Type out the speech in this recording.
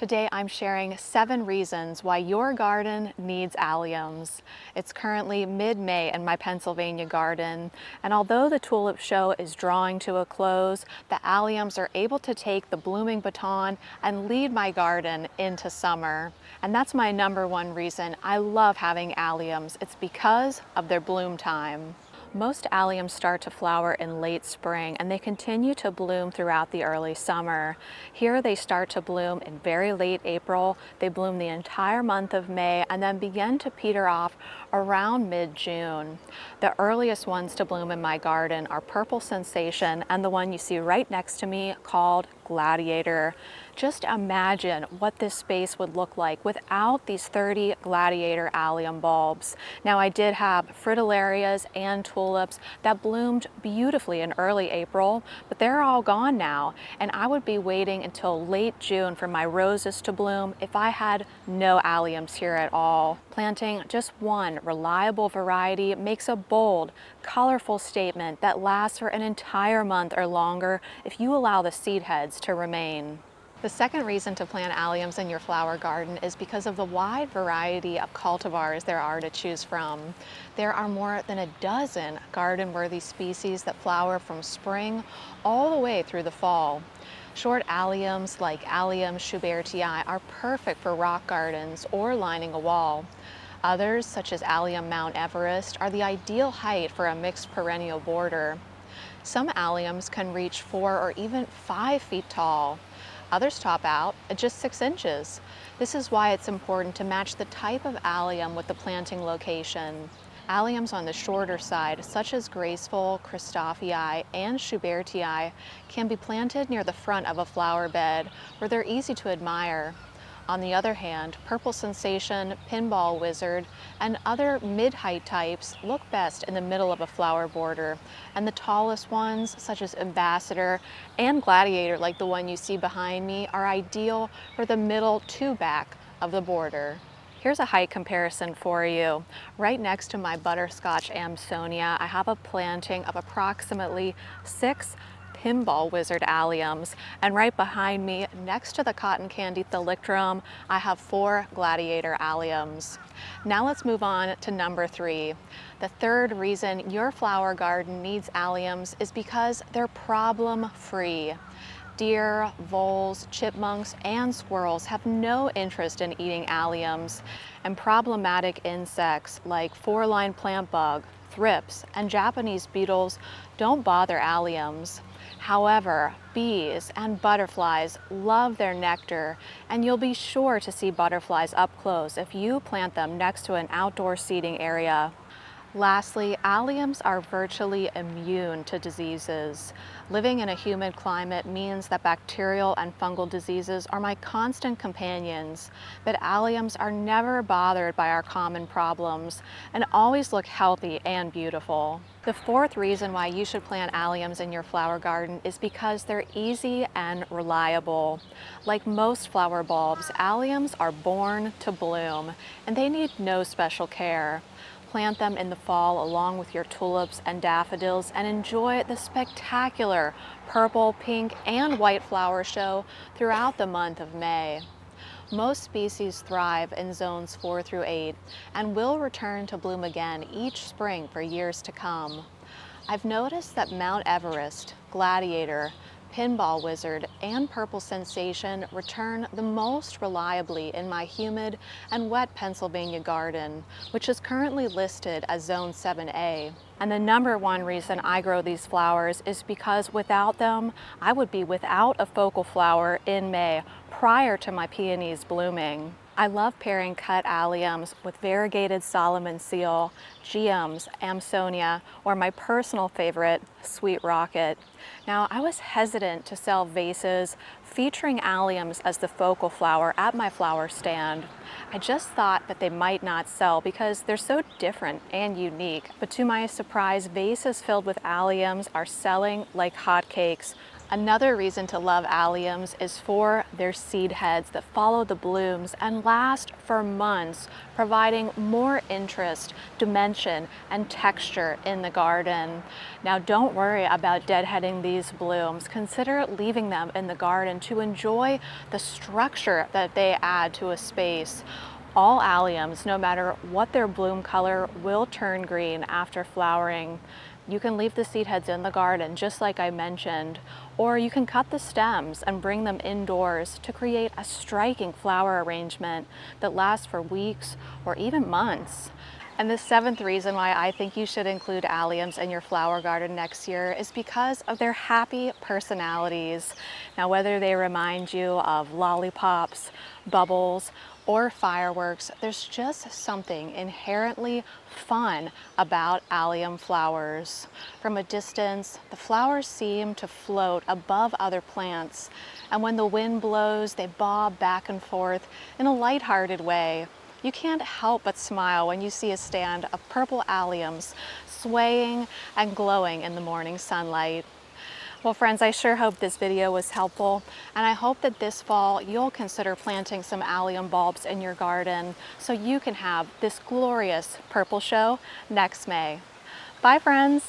Today I'm sharing 7 reasons why your garden needs alliums. It's currently mid-May in my Pennsylvania garden, and although the tulip show is drawing to a close, the alliums are able to take the blooming baton and lead my garden into summer. And that's my #1 reason I love having alliums. It's because of their bloom time. Most alliums start to flower in late spring and they continue to bloom throughout the early summer. Here they start to bloom in very late April, they bloom the entire month of May and then begin to peter off around mid-June. The earliest ones to bloom in my garden are Purple Sensation and the one you see right next to me called Gladiator. Just imagine what this space would look like without these 30 Gladiator allium bulbs. Now I did have fritillarias and tulips that bloomed beautifully in early April, but they're all gone now, and I would be waiting until late June for my roses to bloom if I had no alliums here at all. Planting just one reliable variety makes a bold, colorful statement that lasts for an entire month or longer if you allow the seed heads to remain. The second reason to plant alliums in your flower garden is because of the wide variety of cultivars there are to choose from. There are more than a dozen garden-worthy species that flower from spring all the way through the fall. Short alliums like Allium schubertii are perfect for rock gardens or lining a wall. Others, such as Allium Mount Everest, are the ideal height for a mixed perennial border. Some alliums can reach 4 or even 5 feet tall. Others top out at just 6 inches. This is why it's important to match the type of allium with the planting location. Alliums on the shorter side, such as Graceful, Christophii, and Schubertii, can be planted near the front of a flower bed where they're easy to admire. On the other hand, Purple Sensation, Pinball Wizard, and other mid-height types look best in the middle of a flower border, and the tallest ones, such as Ambassador and Gladiator, like the one you see behind me, are ideal for the middle to back of the border. Here's a height comparison for you. Right next to my Butterscotch Amsonia, I have a planting of approximately 6 Pinball Wizard alliums, and right behind me, next to the Cotton Candy Thalictrum, I have 4 Gladiator alliums. Now let's move on to #3. The third reason your flower garden needs alliums is because they're problem-free. Deer, voles, chipmunks, and squirrels have no interest in eating alliums, and problematic insects like 4-line plant bug, thrips, and Japanese beetles don't bother alliums. However, bees and butterflies love their nectar, and you'll be sure to see butterflies up close if you plant them next to an outdoor seating area. Lastly, alliums are virtually immune to diseases. Living in a humid climate means that bacterial and fungal diseases are my constant companions, but alliums are never bothered by our common problems and always look healthy and beautiful. The fourth reason why you should plant alliums in your flower garden is because they're easy and reliable. Like most flower bulbs, alliums are born to bloom, and they need no special care. Plant them in the fall along with your tulips and daffodils and enjoy the spectacular purple, pink, and white flower show throughout the month of May. Most species thrive in zones 4 through 8 and will return to bloom again each spring for years to come. I've noticed that Mount Everest, Gladiator, Pinball Wizard, and Purple Sensation return the most reliably in my humid and wet Pennsylvania garden, which is currently listed as Zone 7A. And the #1 reason I grow these flowers is because without them, I would be without a focal flower in May prior to my peonies blooming. I love pairing cut alliums with variegated Solomon seal, geums, Amsonia, or my personal favorite, Sweet Rocket. Now, I was hesitant to sell vases featuring alliums as the focal flower at my flower stand. I just thought that they might not sell because they're so different and unique. But to my surprise, vases filled with alliums are selling like hotcakes. Another reason to love alliums is for their seed heads that follow the blooms and last for months, providing more interest, dimension, and texture in the garden. Now, don't worry about deadheading these blooms. Consider leaving them in the garden to enjoy the structure that they add to a space. All alliums, no matter what their bloom color, will turn green after flowering. You can leave the seed heads in the garden, just like I mentioned, or you can cut the stems and bring them indoors to create a striking flower arrangement that lasts for weeks or even months. And the seventh reason why I think you should include alliums in your flower garden next year is because of their happy personalities. Now, whether they remind you of lollipops, bubbles, or fireworks, there's just something inherently fun about allium flowers. From a distance, the flowers seem to float above other plants, and when the wind blows, they bob back and forth in a lighthearted way. You can't help but smile when you see a stand of purple alliums swaying and glowing in the morning sunlight. Well, friends, I sure hope this video was helpful, and I hope that this fall you'll consider planting some allium bulbs in your garden so you can have this glorious purple show next May. Bye, friends.